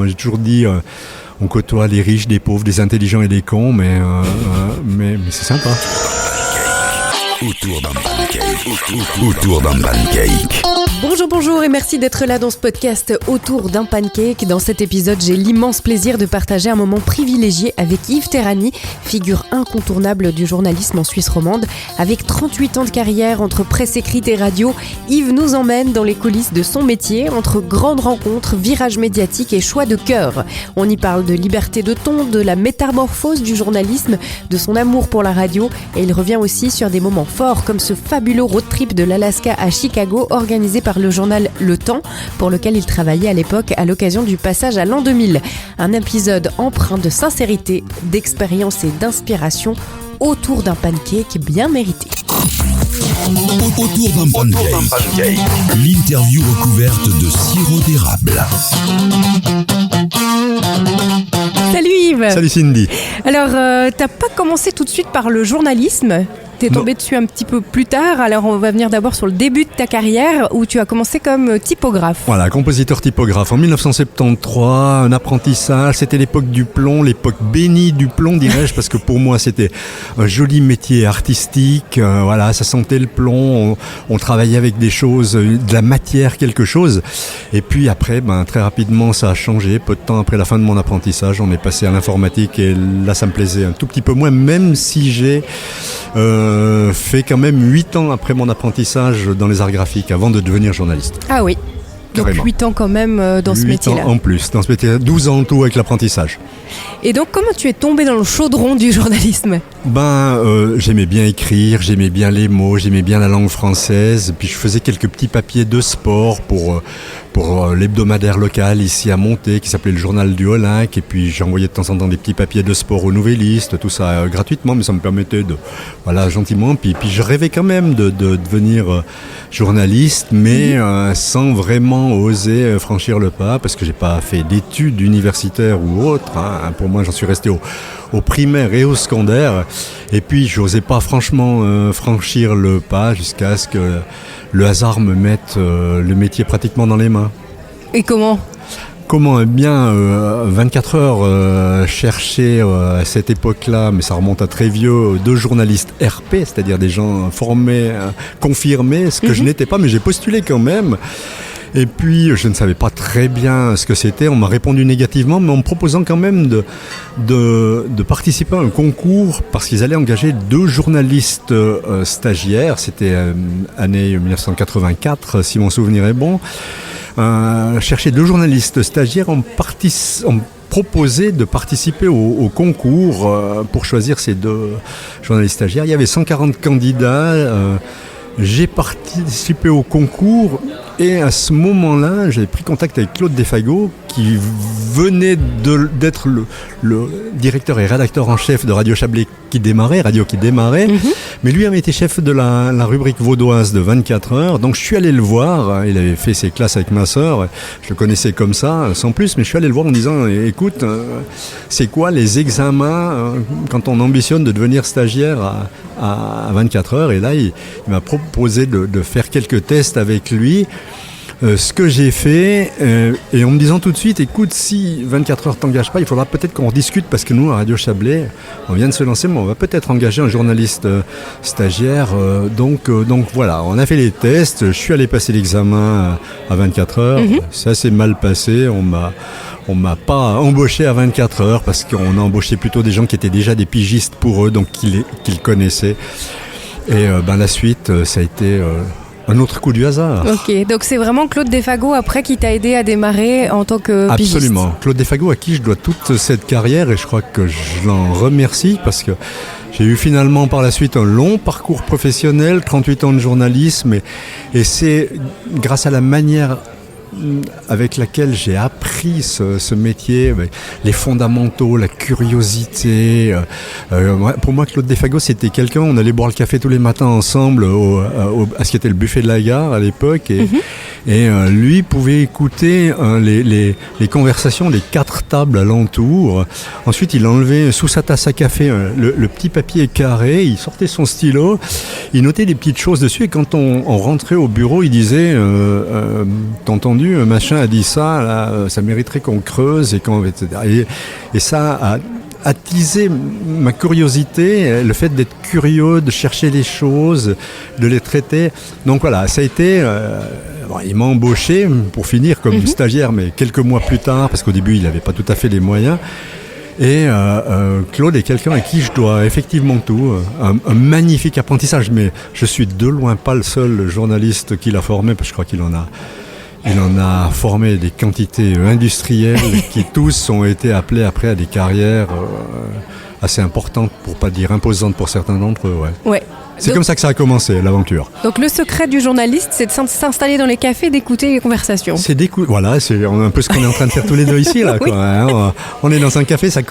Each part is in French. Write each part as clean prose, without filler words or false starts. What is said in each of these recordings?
Moi, j'ai toujours dit, on côtoie les riches, les pauvres, les intelligents et les cons, mais c'est sympa. Autour d'un pancake. Bonjour et merci d'être là dans ce podcast Autour d'un pancake. Dans cet épisode, j'ai l'immense plaisir de partager un moment privilégié avec Yves Terrani, figure incontournable du journalisme en Suisse romande. Avec 38 ans de carrière entre presse écrite et radio, Yves nous emmène dans les coulisses de son métier, entre grandes rencontres, virages médiatiques et choix de cœur. On y parle de liberté de ton, de la métamorphose du journalisme, de son amour pour la radio, et il revient aussi sur des moments forts comme ce fabuleux road trip de l'Alaska à Chicago organisé par le journal Le Temps, pour lequel il travaillait à l'époque à l'occasion du passage à l'an 2000. Un épisode empreint de sincérité, d'expérience et d'inspiration autour d'un pancake bien mérité. Autour d'un pancake. L'interview recouverte de sirop d'érable. Salut Yves. Salut Cindy. Alors, t'as pas commencé tout de suite par le journalisme ? T'es tombé dessus un petit peu plus tard, alors on va venir d'abord sur le début de ta carrière où tu as commencé comme typographe. Voilà, compositeur typographe en 1973, un apprentissage, c'était l'époque du plomb, l'époque bénie du plomb dirais-je, parce que pour moi c'était un joli métier artistique, voilà, ça sentait le plomb, on travaillait avec des choses, de la matière, quelque chose, et puis après, très rapidement ça a changé, peu de temps après la fin de mon apprentissage, on est passé à l'informatique et là ça me plaisait un tout petit peu moins, même si j'ai fait quand même 8 ans après mon apprentissage dans les arts graphiques avant de devenir journaliste. Ah oui, donc Carrément. 8 ans quand même dans ce métier-là. 8 ans en plus, dans ce métier, 12 ans en tout avec l'apprentissage. Et donc comment tu es tombé dans le chaudron du journalisme ? J'aimais bien écrire, j'aimais bien les mots, j'aimais bien la langue française, puis je faisais quelques petits papiers de sport pour l'hebdomadaire local ici à Monté qui s'appelait le Journal du Haut-Lac, et puis j'envoyais de temps en temps des petits papiers de sport aux nouvellistes, tout ça gratuitement, mais ça me permettait gentiment, puis je rêvais quand même de devenir journaliste, mais sans vraiment oser franchir le pas, parce que j'ai pas fait d'études universitaires ou autres, hein. Pour moi j'en suis resté au primaire et au secondaire, et puis j'osais pas franchement franchir le pas jusqu'à ce que le hasard me mette le métier pratiquement dans les mains. Et comment ? Comment ? Eh bien, 24 heures chercher à cette époque-là, mais ça remonte à très vieux, 2 journalistes RP, c'est-à-dire des gens formés, confirmés, ce que je n'étais pas, mais j'ai postulé quand même. Et puis, je ne savais pas très bien ce que c'était. On m'a répondu négativement, mais en me proposant quand même de participer à un concours parce qu'ils allaient engager 2 journalistes stagiaires. C'était année 1984, si mon souvenir est bon. Chercher 2 journalistes stagiaires ont proposé de participer au concours pour choisir ces 2 journalistes stagiaires. Il y avait 140 candidats. J'ai participé au concours et à ce moment-là, j'avais pris contact avec Claude Desfagot qui venait d'être le directeur et rédacteur en chef de Radio Chablais qui démarrait, mais lui avait été chef de la rubrique vaudoise de 24 heures, donc je suis allé le voir, il avait fait ses classes avec ma sœur, je le connaissais comme ça, sans plus, mais je suis allé le voir en disant, écoute, c'est quoi les examens quand on ambitionne de devenir stagiaire à 24 heures, et là il m'a proposé de faire quelques tests avec lui. Ce que j'ai fait, et en me disant tout de suite, écoute, si 24 heures t'engage pas, il faudra peut-être qu'on discute, parce que nous, à Radio Chablais, on vient de se lancer, mais on va peut-être engager un journaliste stagiaire. Donc voilà, on a fait les tests, je suis allé passer l'examen à 24 heures, ça s'est mal passé, on m'a pas embauché à 24 heures, parce qu'on a embauché plutôt des gens qui étaient déjà des pigistes pour eux, donc qu'ils connaissaient. Et la suite, ça a été... un autre coup du hasard. Ok, donc c'est vraiment Claude Desfagot après qui t'a aidé à démarrer en tant que pigiste. Absolument. Claude Desfagot à qui je dois toute cette carrière, et je crois que je l'en remercie parce que j'ai eu finalement par la suite un long parcours professionnel, 38 ans de journalisme, et c'est grâce à la manière avec laquelle j'ai appris ce métier, les fondamentaux, la curiosité. Pour moi, Claude Desfagot, c'était quelqu'un, on allait boire le café tous les matins ensemble à ce qui était le buffet de la gare à l'époque, et lui pouvait écouter les conversations des 4 tables alentour. Ensuite, il enlevait sous sa tasse à café le petit papier carré, il sortait son stylo, il notait des petites choses dessus, et quand on rentrait au bureau, il disait « T'as entendu entendu, machin a dit ça, là, ça mériterait qu'on creuse, etc. Et ça a attisé ma curiosité, le fait d'être curieux, de chercher les choses, de les traiter. Donc voilà, ça a été... il m'a embauché pour finir comme stagiaire, mais quelques mois plus tard, parce qu'au début, il n'avait pas tout à fait les moyens. Et Claude est quelqu'un à qui je dois effectivement tout, un magnifique apprentissage, mais je suis de loin pas le seul journaliste qu'il a formé, parce que je crois qu'il en a formé des quantités industrielles qui tous ont été appelés après à des carrières assez importantes, pour pas dire imposantes pour certains d'entre eux. Ouais. C'est comme ça que ça a commencé, l'aventure. Donc le secret du journaliste, c'est de s'installer dans les cafés, d'écouter les conversations. Voilà, c'est un peu ce qu'on est en train de faire tous les deux ici, là. Oui. Quoi, hein. On est dans un café, si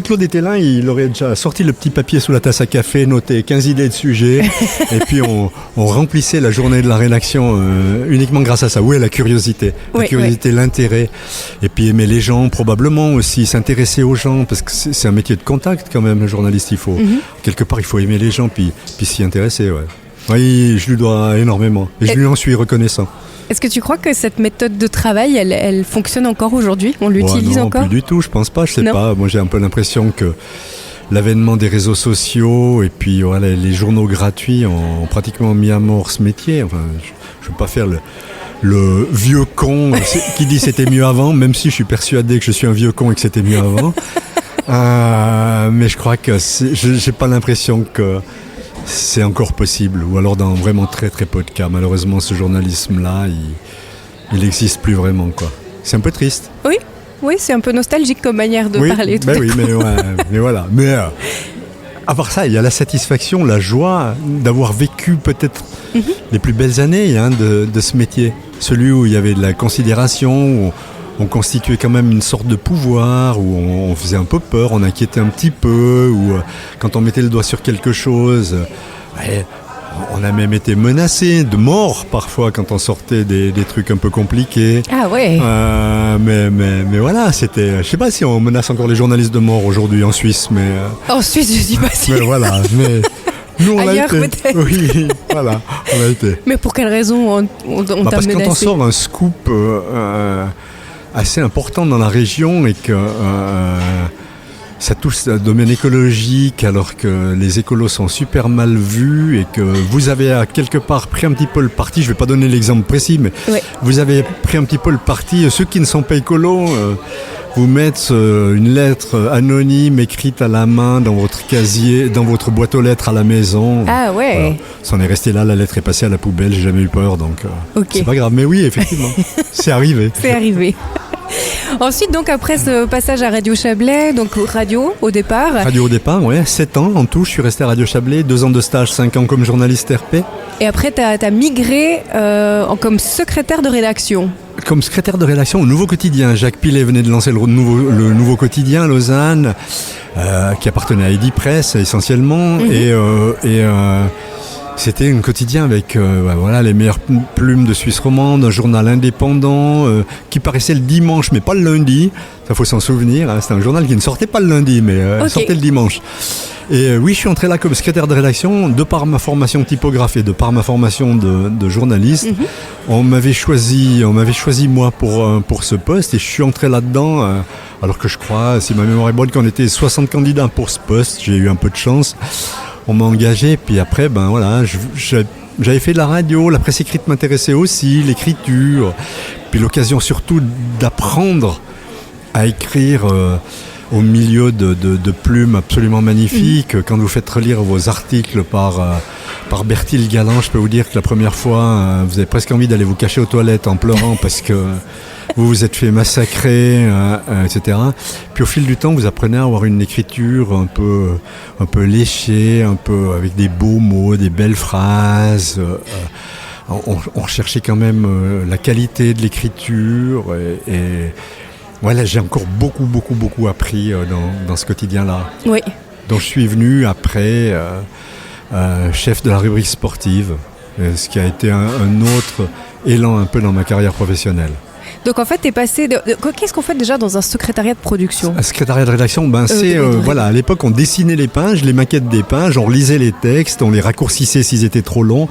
Claude était là, il aurait déjà sorti le petit papier sous la tasse à café, noté 15 idées de sujets, et puis on remplissait la journée de la rédaction uniquement grâce à ça. Oui, la curiosité. L'intérêt, et puis aimer les gens, probablement aussi, s'intéresser aux gens, parce que c'est un métier de contact quand même, le journaliste, quelque part, il faut aimer les gens, puis s'y intéresser, ouais. Oui, je lui dois énormément. Et je lui en suis reconnaissant. Est-ce que tu crois que cette méthode de travail, elle fonctionne encore aujourd'hui ? On l'utilise encore ? Non, plus du tout, je pense pas, je sais pas. Moi, j'ai un peu l'impression que l'avènement des réseaux sociaux et puis voilà, les journaux gratuits ont pratiquement mis à mort ce métier. Enfin, je veux pas faire le vieux con qui dit c'était mieux avant, même si je suis persuadé que je suis un vieux con et que c'était mieux avant. Mais je crois que j'ai pas l'impression que c'est encore possible, ou alors dans vraiment très très peu de cas. Malheureusement, ce journalisme-là, il n'existe plus vraiment, quoi. C'est un peu triste. Oui, c'est un peu nostalgique comme manière de parler. Mais voilà. Mais à part ça, il y a la satisfaction, la joie d'avoir vécu peut-être les plus belles années de ce métier. Celui où il y avait de la considération, où on constituait quand même une sorte de pouvoir, où on faisait un peu peur, on inquiétait un petit peu, où quand on mettait le doigt sur quelque chose, on a même été menacé de mort parfois quand on sortait des trucs un peu compliqués. Ah ouais. Mais voilà, c'était... Je sais pas si on menace encore les journalistes de mort aujourd'hui en Suisse, mais... En Suisse, je dis pas si. Mais voilà, mais... Nous, on ailleurs, l'a été. peut-être. Oui, voilà, on l'a été. Mais pour quelle raison on t'a parce menacé ? que quand on sort un scoop assez important dans la région et que ça touche le domaine écologique alors que les écolos sont super mal vus et que vous avez quelque part pris un petit peu le parti, je ne vais pas donner l'exemple précis, mais vous avez pris un petit peu le parti, ceux qui ne sont pas écolos, vous mettent une lettre anonyme écrite à la main dans votre casier, dans votre boîte aux lettres à la maison. Ah ouais. Voilà. Ça en est resté là, la lettre est passée à la poubelle, j'ai jamais eu peur, donc c'est pas grave. Mais oui, effectivement, c'est arrivé. C'est arrivé. Ensuite, donc, après ce passage à Radio Chablais, donc radio au départ. Radio au départ, 7 ans en tout, je suis resté à Radio Chablais, 2 ans de stage, 5 ans comme journaliste RP. Et après, t'as migré comme secrétaire de rédaction. Comme secrétaire de rédaction au Nouveau Quotidien. Jacques Pilet venait de lancer le Nouveau Quotidien à Lausanne, qui appartenait à Eddy Press essentiellement, et c'était un quotidien avec les meilleures plumes de Suisse romande, un journal indépendant qui paraissait le dimanche, mais pas le lundi. Ça faut s'en souvenir. C'était un journal qui ne sortait pas le lundi, mais sortait le dimanche. Et oui, je suis entré là comme secrétaire de rédaction, de par ma formation typographe et de par ma formation de journaliste. On m'avait choisi moi pour ce poste, et je suis entré là-dedans. Alors que je crois, si ma mémoire est bonne, qu'on était 60 candidats pour ce poste. J'ai eu un peu de chance. On m'a engagé, puis après, j'avais fait de la radio, la presse écrite m'intéressait aussi, l'écriture, puis l'occasion surtout d'apprendre à écrire au milieu de plumes absolument magnifiques. Quand vous faites relire vos articles par Bertil Galland, je peux vous dire que la première fois, vous avez presque envie d'aller vous cacher aux toilettes en pleurant parce que vous vous êtes fait massacrer, etc. Puis au fil du temps, vous apprenez à avoir une écriture un peu léchée, un peu avec des beaux mots, des belles phrases. On cherchait quand même la qualité de l'écriture et voilà, j'ai encore beaucoup appris dans ce quotidien-là. Oui. Donc je suis venu après chef de la rubrique sportive, ce qui a été un autre élan un peu dans ma carrière professionnelle. Donc en fait, t'es passé qu'est-ce qu'on fait déjà dans un secrétariat de production ? Un secrétariat de rédaction, voilà, à l'époque on dessinait les pages, les maquettes des pages, on relisait les textes, on les raccourcissait s'ils étaient trop longs.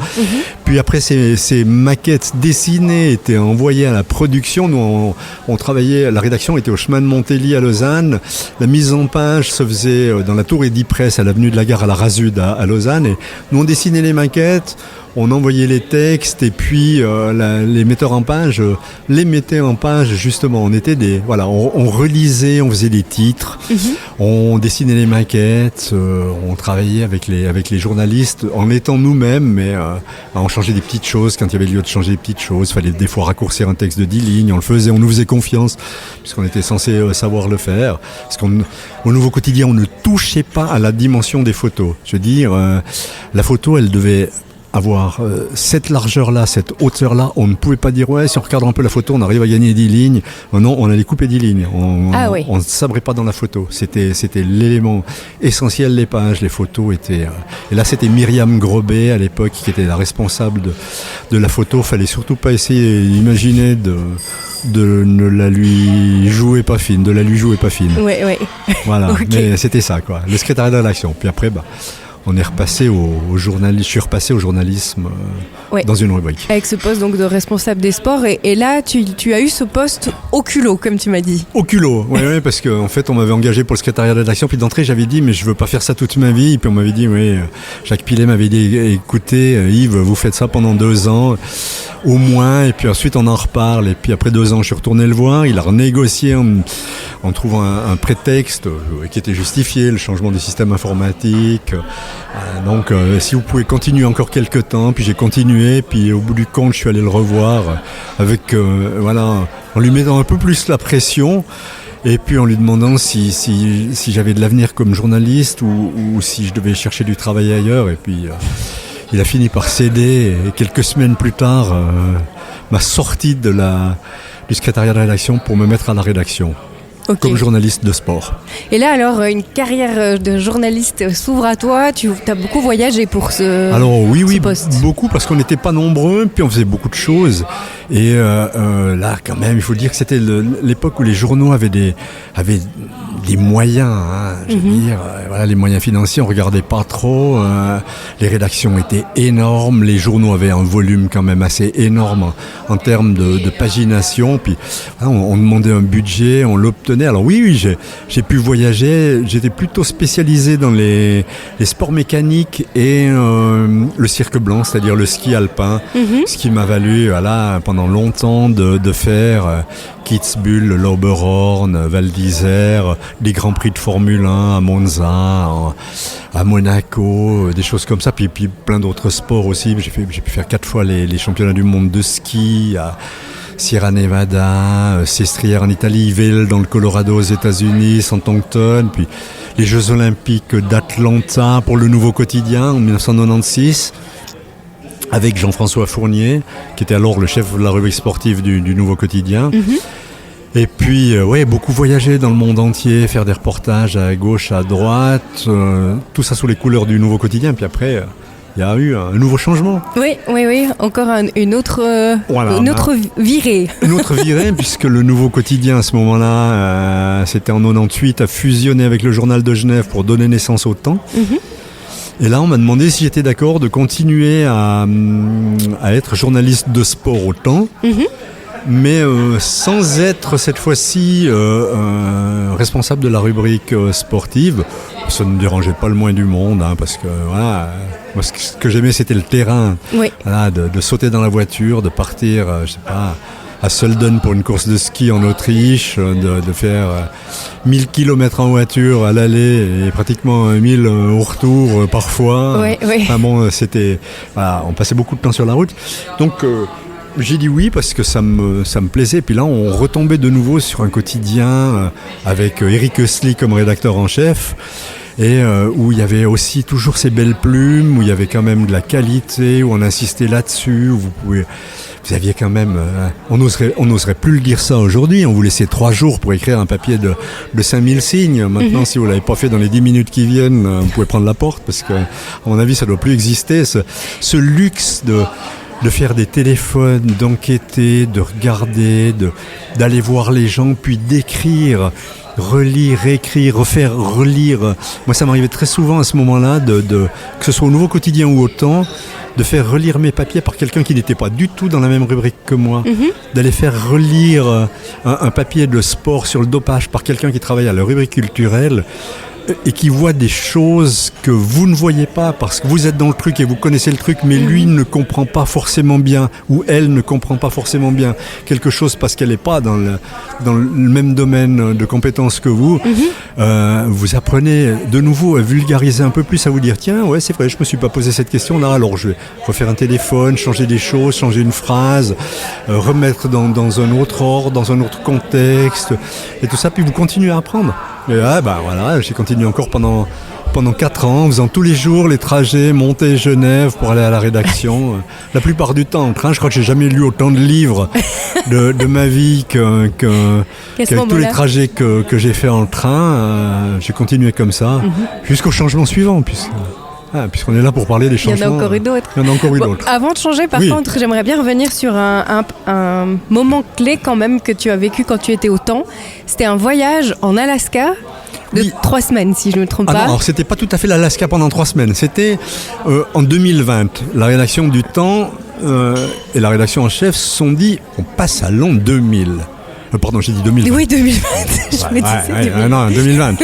Puis après ces maquettes dessinées étaient envoyées à la production. Nous on travaillait, la rédaction était au chemin de Montély à Lausanne. La mise en page se faisait dans la tour Edipresse à l'avenue de la Gare à la Rasude à Lausanne. Et nous on dessinait les maquettes. On envoyait les textes et puis les metteurs en page les mettaient en page justement. On relisait, on faisait des titres, on dessinait les maquettes, on travaillait avec les journalistes en étant nous-mêmes, mais on changeait des petites choses quand il y avait lieu de changer des petites choses. Il fallait des fois raccourcir un texte de 10 lignes, on le faisait, on nous faisait confiance puisqu'on était censé savoir le faire. Parce qu'au Nouveau Quotidien, on ne touchait pas à la dimension des photos. Je veux dire, la photo, elle devait avoir cette largeur-là, cette hauteur-là, on ne pouvait pas dire si on regarde un peu la photo, on arrive à gagner 10 lignes. Non, on allait couper 10 lignes. On ne sabrait pas dans la photo. C'était l'élément essentiel des pages. Les photos étaient... Et là, c'était Myriam Grobet, à l'époque, qui était la responsable de la photo. Fallait surtout pas essayer d'imaginer de la lui jouer pas fine. Ouais. Voilà, Okay. Mais c'était ça, quoi. Le secrétariat de rédaction. Puis après, on est repassé au journalisme. Je suis repassé au journalisme dans une rubrique. Avec ce poste donc de responsable des sports. Et là, tu as eu ce poste au culot, comme tu m'as dit. Au culot, oui, parce qu'en fait, on m'avait engagé pour le secrétariat de rédaction. Puis d'entrée, j'avais dit, mais je veux pas faire ça toute ma vie. Et puis on m'avait dit, Jacques Pilet m'avait dit, écoutez, Yves, vous faites ça pendant 2 ans, au moins. Et puis ensuite, on en reparle. Et puis après 2 ans, je suis retourné le voir. Il a renégocié en trouvant un prétexte qui était justifié, le changement du système informatique. Donc si vous pouvez continuer encore quelques temps, puis j'ai continué, puis au bout du compte je suis allé le revoir avec en lui mettant un peu plus la pression et puis en lui demandant si j'avais de l'avenir comme journaliste ou si je devais chercher du travail ailleurs. Et puis il a fini par céder et quelques semaines plus tard m'a sorti du secrétariat de rédaction pour me mettre à la rédaction. Okay. Comme journaliste de sport. Et là, alors, une carrière de journaliste s'ouvre à toi. Tu as beaucoup voyagé pour ce poste. Beaucoup, parce qu'on n'était pas nombreux, puis on faisait beaucoup de choses. Et là, quand même, il faut dire que c'était l'époque où les journaux avaient des moyens. Je veux dire, les moyens financiers, on regardait pas trop. Les rédactions étaient énormes. Les journaux avaient un volume quand même assez énorme en termes de pagination. Puis on demandait un budget, on l'obtenait. Alors oui, j'ai pu voyager. J'étais plutôt spécialisé dans les sports mécaniques et le cirque blanc, c'est-à-dire le ski alpin, ce qui m'a valu pendant longtemps de faire Kitzbühel, l'Oberhorn, Val d'Isère, des grands prix de Formule 1 à Monza, à Monaco, des choses comme ça, puis plein d'autres sports aussi. J'ai pu faire 4 fois les championnats du monde de ski à Sierra Nevada, Sestriere en Italie, Vail dans le Colorado aux États-Unis, Southampton, puis les Jeux Olympiques d'Atlanta pour le Nouveau Quotidien en 1996. Avec Jean-François Fournier, qui était alors le chef de la rubrique sportive du Nouveau Quotidien. Et puis, beaucoup voyager dans le monde entier, faire des reportages à gauche, à droite, tout ça sous les couleurs du Nouveau Quotidien. Puis après, il y a eu un nouveau changement. Oui, encore une autre virée. Une autre virée, puisque le Nouveau Quotidien, à ce moment-là, c'était en 98, a fusionné avec le Journal de Genève pour donner naissance au Temps. Et là, on m'a demandé si j'étais d'accord de continuer à être journaliste de sport au Temps, mais sans être cette fois-ci responsable de la rubrique sportive. Ça ne me dérangeait pas le moins du monde, parce que moi, ce que j'aimais, c'était le terrain. Oui. De sauter dans la voiture, de partir, à Sölden pour une course de ski en Autriche, de faire 1000 km en voiture à l'aller et pratiquement 1000 au retour parfois. Oui. On passait beaucoup de temps sur la route. Donc j'ai dit oui parce que ça me plaisait. Puis là, on retombait de nouveau sur un quotidien avec Eric Höstli comme rédacteur en chef. Et où il y avait aussi toujours ces belles plumes, où il y avait quand même de la qualité, où on insistait là-dessus, où vous aviez quand même... on n'oserait plus le dire ça aujourd'hui. On vous laissait 3 jours pour écrire un papier de 5000 signes. Maintenant, si vous ne l'avez pas fait dans les 10 minutes qui viennent, vous pouvez prendre la porte, parce que, à mon avis, ça ne doit plus exister. Ce luxe de faire des téléphones, d'enquêter, de regarder, d'aller voir les gens, puis d'écrire, relire, écrire, refaire, relire. Moi, ça m'arrivait très souvent à ce moment-là, que ce soit au Nouveau Quotidien ou au Temps, de faire relire mes papiers par quelqu'un qui n'était pas du tout dans la même rubrique que moi, d'aller faire relire un papier de sport sur le dopage par quelqu'un qui travaille à la rubrique culturelle et qui voit des choses que vous ne voyez pas parce que vous êtes dans le truc et vous connaissez le truc, mais lui ne comprend pas forcément bien ou elle ne comprend pas forcément bien quelque chose parce qu'elle n'est pas dans le même domaine de compétences que vous. Vous apprenez de nouveau à vulgariser un peu plus, à vous dire tiens, ouais, c'est vrai, je me suis pas posé cette question là, alors je vais refaire un téléphone, changer des choses, changer une phrase, remettre dans un autre ordre, dans un autre contexte et tout ça, puis vous continuez à apprendre. Et voilà, j'ai continué encore pendant 4 ans, en faisant tous les jours les trajets Monté-Genève pour aller à la rédaction. La plupart du temps en train, je crois que j'ai jamais lu autant de livres de ma vie qu'avec tous les trajets que j'ai fait en train. J'ai continué comme ça jusqu'au changement suivant, puisqu'on est là pour parler des changements. Il y en a encore eu d'autres. Avant de changer, par contre, j'aimerais bien revenir sur un moment clé quand même que tu as vécu quand tu étais au Temps. C'était un voyage en Alaska de 3 semaines, si je ne me trompe pas. Non, alors c'était pas tout à fait l'Alaska pendant 3 semaines. C'était en 2020. La rédaction du Temps et la rédaction en chef se sont dit on passe à l'an 2000. Pardon, j'ai dit 2020. Oui, 2020. Je me disais non, 2020.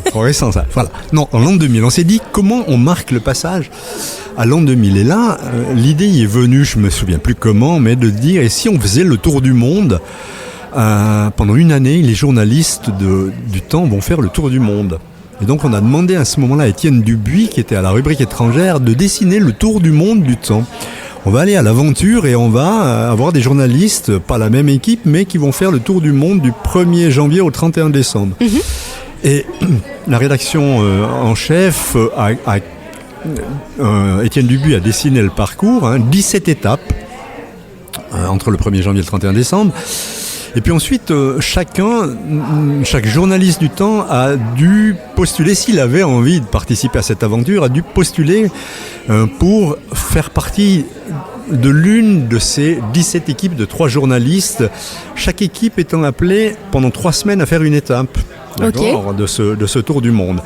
Trop récent ça. Voilà. Non, en l'an 2000, on s'est dit comment on marque le passage à l'an 2000. Et là, l'idée y est venue, je me souviens plus comment, mais de dire et si on faisait le tour du monde pendant une année, les journalistes du Temps vont faire le tour du monde. Et donc on a demandé à ce moment-là à Étienne Dubuis, qui était à la rubrique étrangère, de dessiner le tour du monde du Temps. On va aller à l'aventure et on va avoir des journalistes, pas la même équipe, mais qui vont faire le tour du monde du 1er janvier au 31 décembre. Et la rédaction en chef, Étienne Dubuis a dessiné le parcours, 17 étapes entre le 1er janvier et le 31 décembre. Et puis ensuite, chaque journaliste du Temps a dû postuler, s'il avait envie de participer à cette aventure, a dû postuler pour faire partie de l'une de ces 17 équipes de 3 journalistes, chaque équipe étant appelée pendant 3 semaines à faire une étape. De ce tour du monde.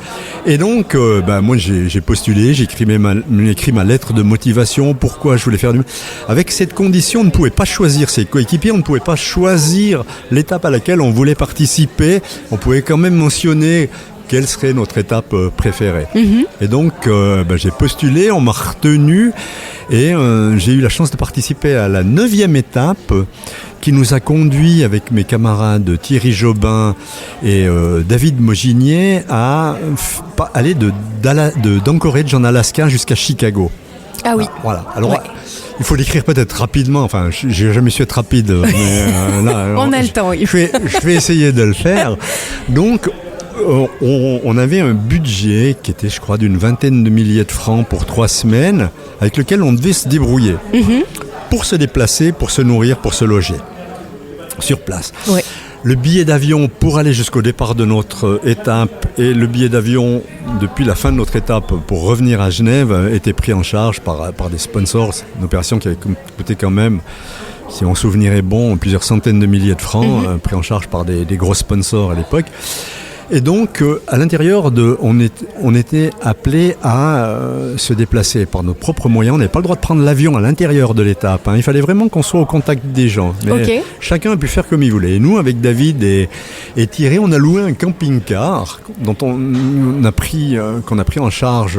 Et donc, moi j'ai postulé, j'ai écrit ma lettre de motivation, pourquoi je voulais faire avec cette condition, on ne pouvait pas choisir ses coéquipiers, on ne pouvait pas choisir l'étape à laquelle on voulait participer, on pouvait quand même mentionner quelle serait notre étape préférée. Et donc, j'ai postulé, on m'a retenu, et j'ai eu la chance de participer à la 9e étape, qui nous a conduit avec mes camarades Thierry Jobin et David Moginier à aller d'Anchorage en Alaska jusqu'à Chicago. Ah oui. Voilà. Alors, il faut l'écrire peut-être rapidement. Enfin, j'ai jamais su être rapide. Mais, là, on a le temps. Je vais essayer de le faire. Donc, on avait un budget qui était, je crois, d'une 20aine de milliers de francs pour 3 semaines, avec lequel on devait se débrouiller. Pour se déplacer, pour se nourrir, pour se loger sur place. Ouais. Le billet d'avion pour aller jusqu'au départ de notre étape et le billet d'avion depuis la fin de notre étape pour revenir à Genève était pris en charge par des sponsors. C'est une opération qui avait coûté quand même, si mon souvenir est bon, plusieurs centaines de milliers de francs, pris en charge par des gros sponsors à l'époque. Et donc, à l'intérieur on était appelé à se déplacer par nos propres moyens. On n'avait pas le droit de prendre l'avion à l'intérieur de l'étape. Il fallait vraiment qu'on soit au contact des gens. Mais chacun a pu faire comme il voulait. Et nous, avec David et Thierry, on a loué un camping-car qu'on a pris en charge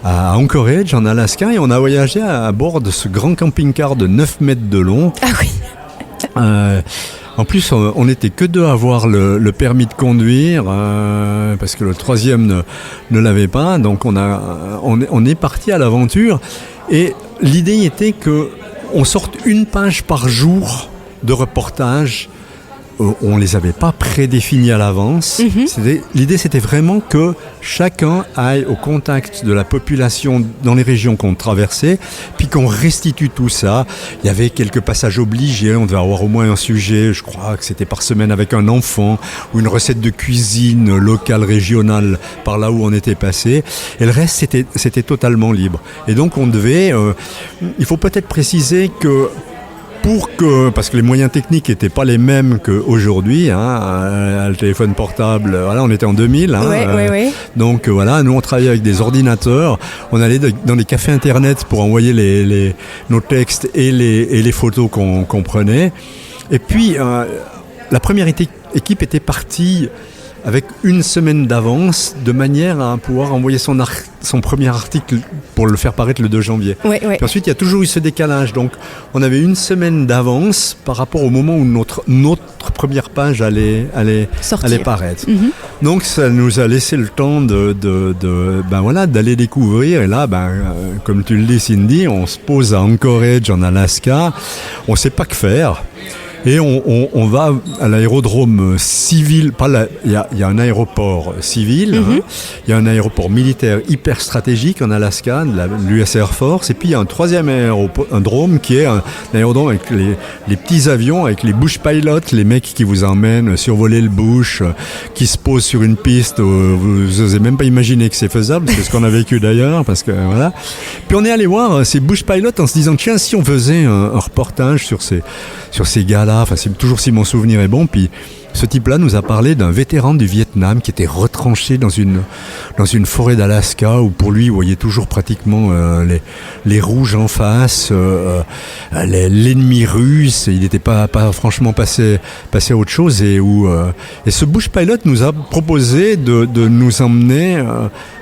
à Anchorage, en Alaska. Et on a voyagé à bord de ce grand camping-car de 9 mètres de long. Ah oui. En plus, on n'était que 2 à avoir le permis de conduire, parce que le 3e ne l'avait pas. Donc on est parti à l'aventure. Et l'idée était qu'on sorte une page par jour de reportage on les avait pas prédéfinis à l'avance. L'idée, c'était vraiment que chacun aille au contact de la population dans les régions qu'on traversait, puis qu'on restitue tout ça. Il y avait quelques passages obligés, on devait avoir au moins un sujet, je crois que c'était par semaine avec un enfant, ou une recette de cuisine locale, régionale, par là où on était passé. Et le reste, c'était totalement libre. Et donc, on devait... il faut peut-être préciser que parce que les moyens techniques n'étaient pas les mêmes qu'aujourd'hui, le téléphone portable, voilà, on était en 2000. Donc voilà, nous on travaillait avec des ordinateurs, on allait dans des cafés internet pour envoyer nos textes et les photos qu'on prenait. Et puis la première équipe était partie avec une semaine d'avance, de manière à pouvoir envoyer son premier article pour le faire paraître le 2 janvier. Puis ensuite, il y a toujours eu ce décalage. Donc, on avait une semaine d'avance par rapport au moment où notre première page allait paraître. Donc, ça nous a laissé le temps d'aller découvrir. Et là, comme tu le dis, Cindy, on se pose à Anchorage, en Alaska. On ne sait pas que faire. Et on va à l'aérodrome civil, il y a un aéroport civil, il y a un aéroport militaire hyper stratégique en Alaska, de l'US Air Force, et puis il y a un troisième aérodrome qui est un aérodrome avec les petits avions, avec les bush pilots, les mecs qui vous emmènent survoler le bush, qui se posent sur une piste, vous n'osez même pas imaginer que c'est faisable, c'est ce qu'on a vécu d'ailleurs, parce que voilà. Puis on est allé voir ces bush pilots en se disant, tiens, si on faisait un reportage sur ces gars-là, toujours si mon souvenir est bon, puis ce type-là nous a parlé d'un vétéran du Vietnam qui était retranché dans une forêt d'Alaska où pour lui, il voyait toujours pratiquement les rouges en face, l'ennemi russe, il n'était pas franchement passé à autre chose, et ce bush pilot nous a proposé de nous emmener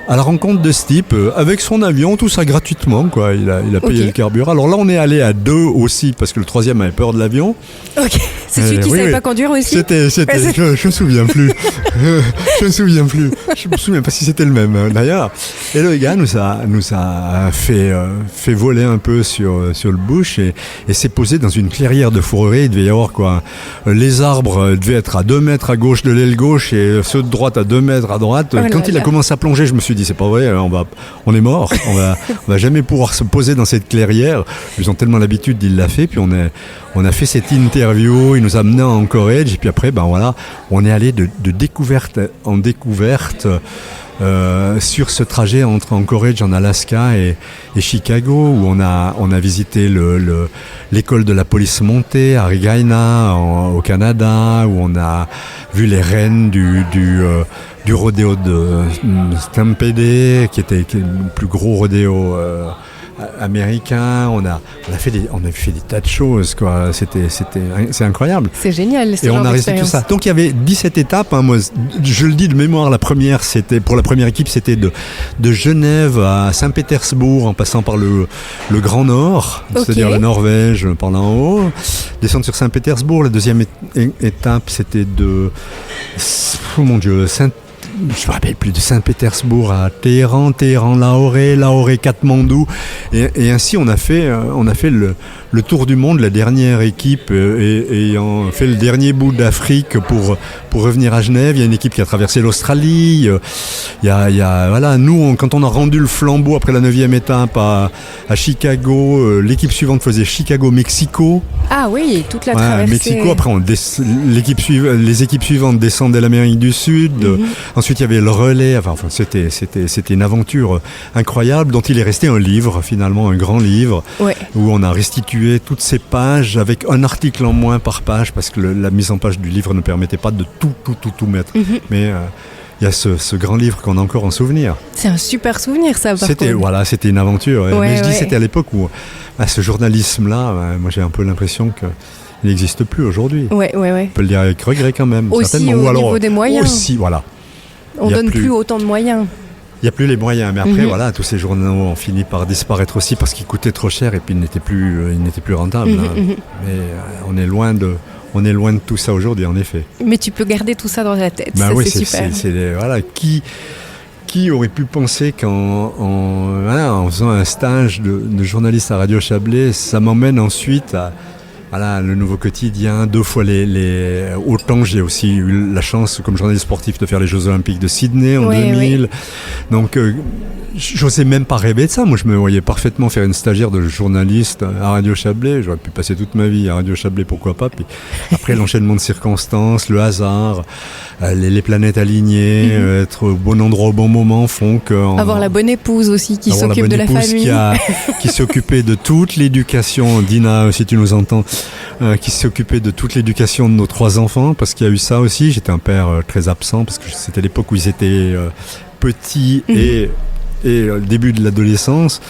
à la rencontre de ce type, avec son avion, tout ça gratuitement, quoi. Il a payé le carburant. Alors là, on est allé à 2 aussi, parce que le troisième avait peur de l'avion. Ok, c'est celui qui savait pas conduire aussi. Je me souviens plus. Je me souviens pas si c'était le même, d'ailleurs. Et le gars nous a fait voler un peu sur le bush et s'est posé dans une clairière de fourrurier. Il devait y avoir quoi. Les arbres devaient être à 2 mètres à gauche de l'aile gauche et ceux de droite à 2 mètres à droite. Quand il a commencé à plonger, je me suis dit, c'est pas vrai, on est mort. On va jamais pouvoir se poser dans cette clairière. Ils ont tellement l'habitude, il l'a fait. Puis on a fait cette interview, il nous a amené à Anchorage, et puis après, on est allé de découverte en découverte sur ce trajet entre Anchorage en Alaska et Chicago, où on a visité l'école de la police montée à Regina au Canada, où on a vu les reines du rodéo de Stampede, qui était le plus gros rodéo américain. On a fait des tas de choses, quoi. C'est incroyable. C'est génial. Et on a resté tout ça. Donc il y avait 17 étapes. Moi, je le dis de mémoire, pour la première équipe, c'était de Genève à Saint-Pétersbourg, en passant par le Grand Nord, c'est-à-dire la Norvège par là en haut, descendre sur Saint-Pétersbourg. La deuxième étape, c'était je me rappelle plus, de Saint-Pétersbourg à Téhéran, Lahore, Katmandou, et ainsi on a fait le tour du monde, la dernière équipe ayant fait le dernier bout d'Afrique pour revenir à Genève. Il y a une équipe qui a traversé l'Australie. Nous, quand on a rendu le flambeau après la 9e étape à Chicago, l'équipe suivante faisait Chicago-Mexico. Ah oui, toute la traversée. Mexico. Après, les équipes suivantes descendaient l'Amérique du Sud. Ensuite, il y avait le relais. C'était une aventure incroyable dont il est resté un livre, finalement, un grand livre, où on a restitué toutes ces pages avec un article en moins par page, parce que la mise en page du livre ne permettait pas de tout mettre. Mais il y a ce grand livre qu'on a encore en souvenir. C'est un super souvenir, ça, par contre. C'était une aventure. Mais je dis, c'était à l'époque où ce journalisme-là, moi j'ai un peu l'impression que il n'existe plus aujourd'hui. On peut le dire avec regret quand même. Aussi au niveau des moyens. Aussi, voilà. On donne plus autant de moyens. Il n'y a plus les moyens, mais après, tous ces journaux ont fini par disparaître aussi parce qu'ils coûtaient trop cher et puis ils n'étaient plus rentables. Mais on est loin de tout ça aujourd'hui, en effet. Mais tu peux garder tout ça dans la tête, c'est super. Qui aurait pu penser qu'en faisant un stage de journaliste à Radio Chablais, ça m'emmène ensuite Voilà, le Nouveau Quotidien, 2 fois autant. J'ai aussi eu la chance, comme journaliste sportif, de faire les Jeux Olympiques de Sydney en 2000. Oui. Donc, j'osais même pas rêver de ça. Moi, je me voyais parfaitement faire une stagiaire de journaliste à Radio Chablais. J'aurais pu passer toute ma vie à Radio Chablais, pourquoi pas. Puis après, l'enchaînement de circonstances, le hasard, les planètes alignées, être au bon endroit au bon moment font que... Avoir la bonne épouse aussi qui s'occupe de la famille. Qui s'occupait de toute l'éducation, Dina, si tu nous entends, qui s'occupait de toute l'éducation de nos 3 enfants, parce qu'il y a eu ça aussi. J'étais un père très absent, parce que c'était l'époque où ils étaient petits et le début de l'adolescence.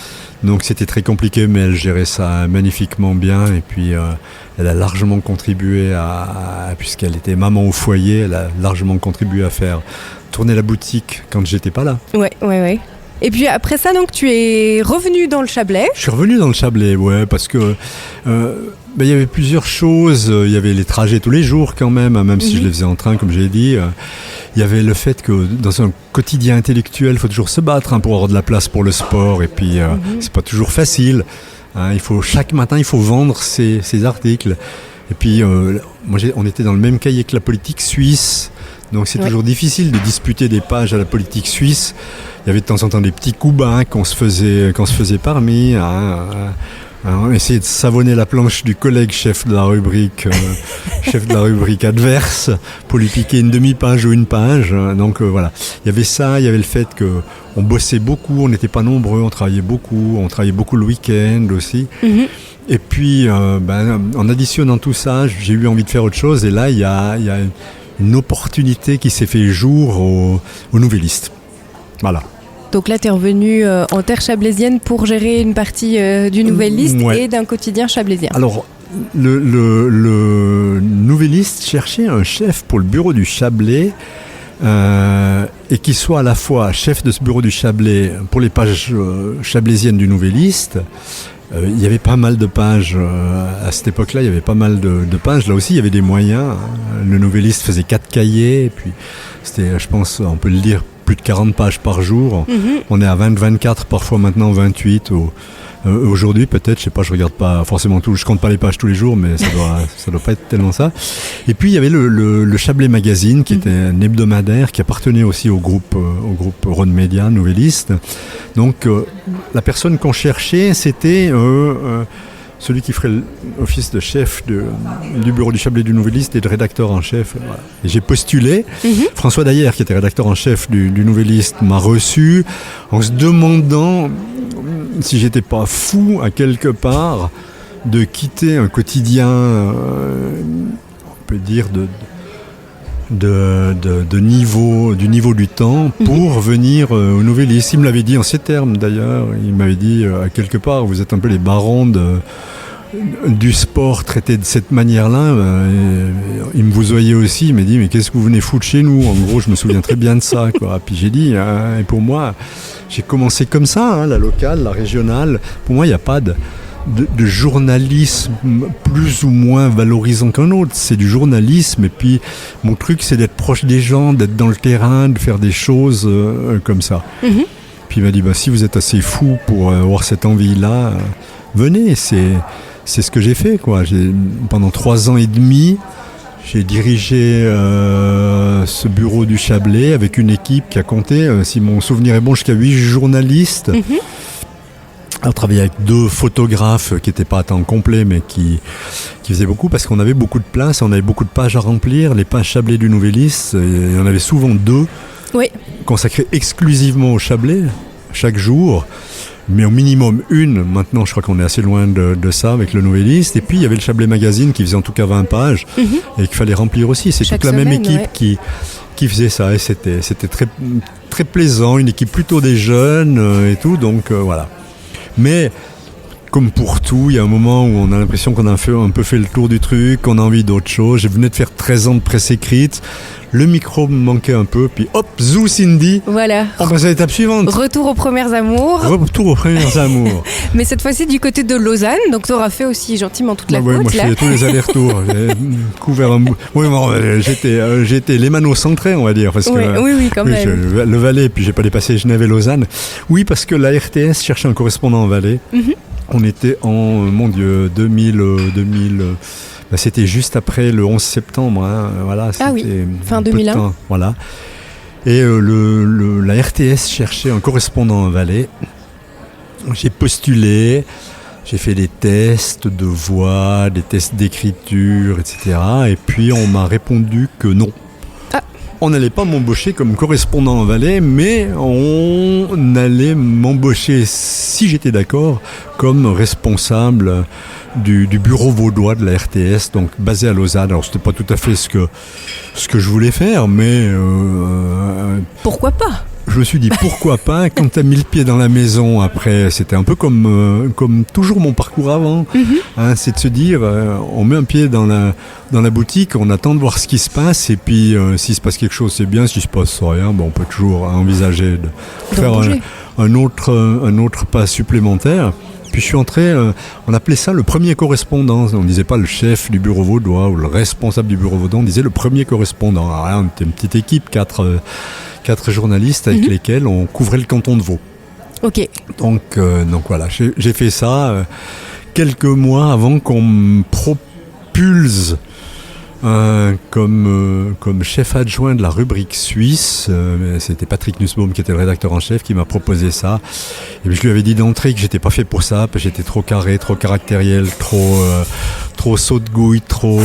Donc c'était très compliqué, mais elle gérait ça magnifiquement bien. Et puis elle a largement contribué puisqu'elle était maman au foyer, elle a largement contribué à faire tourner la boutique quand j'étais pas là. Ouais. Et puis après ça, donc tu es revenu dans le Chablais. Je suis revenu dans le Chablais, ouais, parce que il y avait plusieurs choses. Il y avait les trajets tous les jours quand même si je les faisais en train, comme j'ai dit. Il y avait le fait que dans un quotidien intellectuel, il faut toujours se battre pour avoir de la place pour le sport. Et puis, c'est pas toujours facile. Chaque matin, il faut vendre ses articles. Et puis, on était dans le même cahier que la politique suisse. Donc, c'est toujours difficile de disputer des pages à la politique suisse. Il y avait de temps en temps des petits coups bas qu'on se faisait parmi. On essayait de savonner la planche du collègue chef de la rubrique adverse pour lui piquer une demi-page ou une page. Donc voilà, il y avait ça, il y avait le fait qu'on bossait beaucoup, on n'était pas nombreux, on travaillait beaucoup le week-end aussi. Et puis en additionnant tout ça, j'ai eu envie de faire autre chose et là il y a une opportunité qui s'est fait jour au Nouvelliste. Voilà. Donc là, tu es revenu en terre chablaisienne pour gérer une partie du Nouvelliste et d'un quotidien chablaisien. Alors, le Nouvelliste cherchait un chef pour le bureau du Chablais et qui soit à la fois chef de ce bureau du Chablais pour les pages chablaisiennes du Nouvelliste. Il y avait pas mal de pages à cette époque-là, il y avait pas mal de pages. Là aussi, il y avait des moyens. Le Nouvelliste faisait 4 cahiers et puis c'était, je pense, on peut le dire, plus de 40 pages par jour. On est à 20-24, parfois maintenant 28. Aujourd'hui, peut-être, je sais pas, je regarde pas forcément tout, je compte pas les pages tous les jours, mais ça doit pas être tellement ça. Et puis, il y avait le Chablais Magazine, qui était un hebdomadaire, qui appartenait aussi au groupe Rhône Média, Nouvelliste. Donc, la personne qu'on cherchait, c'était celui qui ferait l'office de chef du bureau du Chablais du Nouvelliste et de rédacteur en chef. Voilà. Et j'ai postulé. François Daillère, qui était rédacteur en chef du Nouvelliste, m'a reçu en se demandant si j'étais pas fou à quelque part de quitter un quotidien, on peut dire du niveau du temps pour venir au Nouvelliste. Il me l'avait dit en ces termes d'ailleurs. Il m'avait dit à quelque part, vous êtes un peu les barons du sport traité de cette manière-là. Il me voyait aussi, il m'a dit mais qu'est-ce que vous venez foutre chez nous? En gros, je me souviens très bien de ça, quoi. Puis j'ai dit, et pour moi, j'ai commencé comme ça, la locale, la régionale. Pour moi, il n'y a pas de journalisme plus ou moins valorisant qu'un autre. C'est du journalisme et puis mon truc c'est d'être proche des gens, d'être dans le terrain, de faire des choses comme ça. Puis il m'a dit si vous êtes assez fou pour avoir cette envie-là, venez, c'est ce que j'ai fait, quoi. Pendant 3 ans et demi, j'ai dirigé ce bureau du Chablais avec une équipe qui a compté, si mon souvenir est bon, jusqu'à 8 journalistes. On travaillait avec 2 photographes qui n'étaient pas à temps complet, mais qui faisaient beaucoup parce qu'on avait beaucoup de place, on avait beaucoup de pages à remplir. Les pages Chablais du Nouvelliste, il y en avait souvent 2 consacrées exclusivement au Chablais, chaque jour. Mais au minimum 1, maintenant je crois qu'on est assez loin de ça avec le Nouvelliste. Et puis il y avait le Chablais Magazine qui faisait en tout cas 20 pages et qu'il fallait remplir aussi. C'est toute la même équipe qui faisait ça et c'était très, très plaisant, une équipe plutôt des jeunes et tout, donc voilà. Mais comme pour tout, il y a un moment où on a l'impression qu'on a un peu fait le tour du truc, qu'on a envie d'autre chose. Je venais de faire 13 ans de presse écrite. Le micro me manquait un peu, puis hop, zou Cindy. Voilà. On passe à l'étape suivante. Retour aux premiers amours. Mais cette fois-ci du côté de Lausanne, donc tu auras fait aussi gentiment toute la côte. Moi je fais tous les allers-retours. J'ai couvert un bout. Oui, j'étais lémano-centré, on va dire. Parce que, oui, quand même. Le Valais, puis j'ai pas dépassé Genève et Lausanne. Oui, parce que la RTS cherchait un correspondant en Valais. On était en, mon Dieu, 2000, c'était juste après le 11 septembre. Hein, voilà, ah oui, fin 2001. Voilà. Et la RTS cherchait un correspondant en Valais. J'ai postulé, j'ai fait des tests de voix, des tests d'écriture, etc. Et puis on m'a répondu que non. On n'allait pas m'embaucher comme correspondant en Valais, mais on allait m'embaucher, si j'étais d'accord, comme responsable du bureau vaudois de la RTS, donc basé à Lausanne. Alors c'était pas tout à fait ce que je voulais faire, mais pourquoi pas ? Je me suis dit pourquoi pas. Quand t'as mis le pied dans la maison après, c'était un peu comme toujours mon parcours avant. Hein, c'est de se dire on met un pied dans la boutique, on attend de voir ce qui se passe, et puis s'il se passe quelque chose c'est bien, s'il se passe rien, on peut toujours envisager de faire un autre pas supplémentaire. Puis je suis entré, on appelait ça le premier correspondant. On ne disait pas le chef du bureau vaudois ou le responsable du bureau vaudois, on disait le premier correspondant. Alors là, on était une petite équipe, quatre journalistes avec lesquels on couvrait le canton de Vaud. Ok. Donc voilà, j'ai fait ça quelques mois avant qu'on me propulse comme chef adjoint de la rubrique suisse. C'était Patrick Nussbaum qui était le rédacteur en chef qui m'a proposé ça. Et puis je lui avais dit d'entrée que j'étais pas fait pour ça, parce que j'étais trop carré, trop caractériel, trop saut de gouille, trop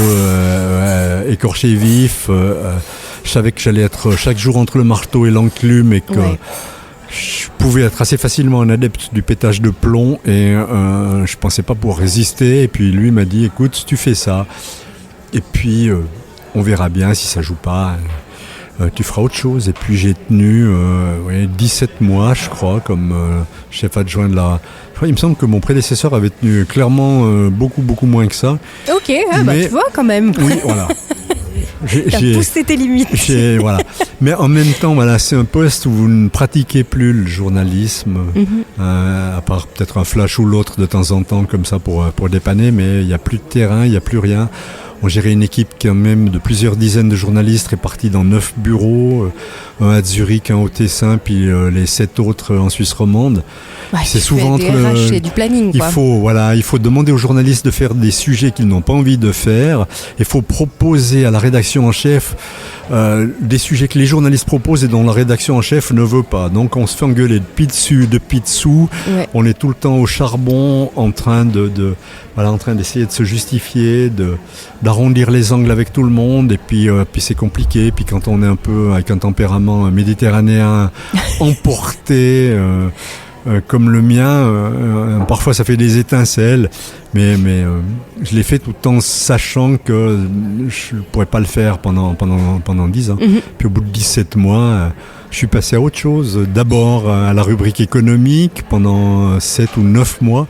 écorché vif. Je savais que j'allais être chaque jour entre le marteau et l'enclume, et que je pouvais être assez facilement un adepte du pétage de plomb, et je pensais pas pouvoir résister. Et puis lui m'a dit écoute, si tu fais ça, et puis on verra bien, si ça joue pas, tu feras autre chose. Et puis j'ai tenu 17 mois, je crois, comme chef adjoint de la... Il me semble que mon prédécesseur avait tenu clairement beaucoup moins que ça. Ok, tu vois quand même. Oui, voilà. T'as poussé tes limites. Voilà. Mais en même temps, voilà, c'est un poste où vous ne pratiquez plus le journalisme, à part peut-être un flash ou l'autre de temps en temps comme ça pour dépanner, mais il n'y a plus de terrain, il n'y a plus rien. On gérait une équipe quand même de plusieurs dizaines de journalistes répartis dans 9 bureaux, un à Zurich, un au Tessin, puis les 7 autres en Suisse romande. C'est souvent entre du planning, quoi. Il faut demander aux journalistes de faire des sujets qu'ils n'ont pas envie de faire. Il faut proposer à la rédaction en chef des sujets que les journalistes proposent et dont la rédaction en chef ne veut pas. Donc on se fait engueuler de pied dessus, de pied dessous. Ouais. On est tout le temps au charbon, en train d'essayer de se justifier, d'arrondir les angles avec tout le monde. Et puis c'est compliqué. Puis quand on est un peu avec un tempérament méditerranéen emporté, comme le mien, parfois ça fait des étincelles, mais je l'ai fait tout en sachant que je ne pourrais pas le faire pendant 10 ans. Puis au bout de 17 mois, je suis passé à autre chose. D'abord à la rubrique économique pendant 7 ou 9 mois.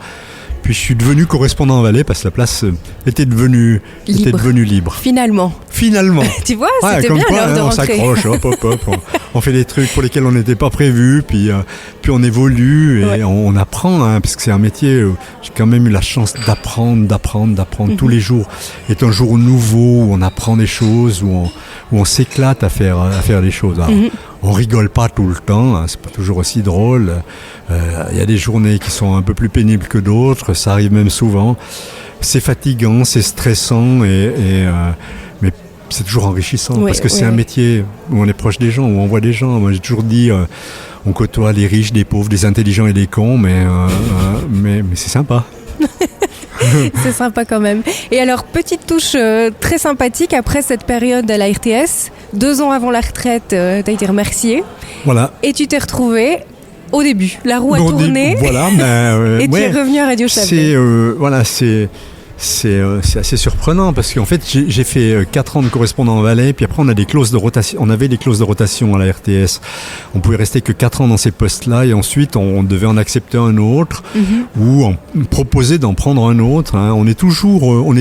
Puis je suis devenu correspondant en Valais parce que la place était devenue libre. Finalement. Tu vois, c'était bien l'heure de rentrer. On s'accroche, hop. On fait des trucs pour lesquels on n'était pas prévu, puis on évolue et on apprend, parce que c'est un métier où j'ai quand même eu la chance d'apprendre tous les jours. C'est un jour nouveau où on apprend des choses, où on s'éclate à faire des choses. Alors, on rigole pas tout le temps, c'est pas toujours aussi drôle. Il y a des journées qui sont un peu plus pénibles que d'autres, ça arrive même souvent. C'est fatigant, c'est stressant, mais c'est toujours enrichissant, parce que c'est un métier où on est proche des gens, où on voit des gens. Moi j'ai toujours dit, on côtoie les riches, des pauvres, des intelligents et des cons, mais c'est sympa. C'est sympa quand même. Et alors, petite touche très sympathique, après cette période à la RTS, 2 ans avant la retraite, tu as été remercié. Voilà. Et tu t'es retrouvé au début. La roue a tourné. Voilà, et tu es revenu à Radio Chablais. C'est assez surprenant parce qu'en fait j'ai fait 4 ans de correspondant en Valais, puis après on avait des clauses de rotation à la RTS. On pouvait rester que 4 ans dans ces postes-là, et ensuite on devait en accepter un autre ou proposer d'en prendre un autre. On est toujours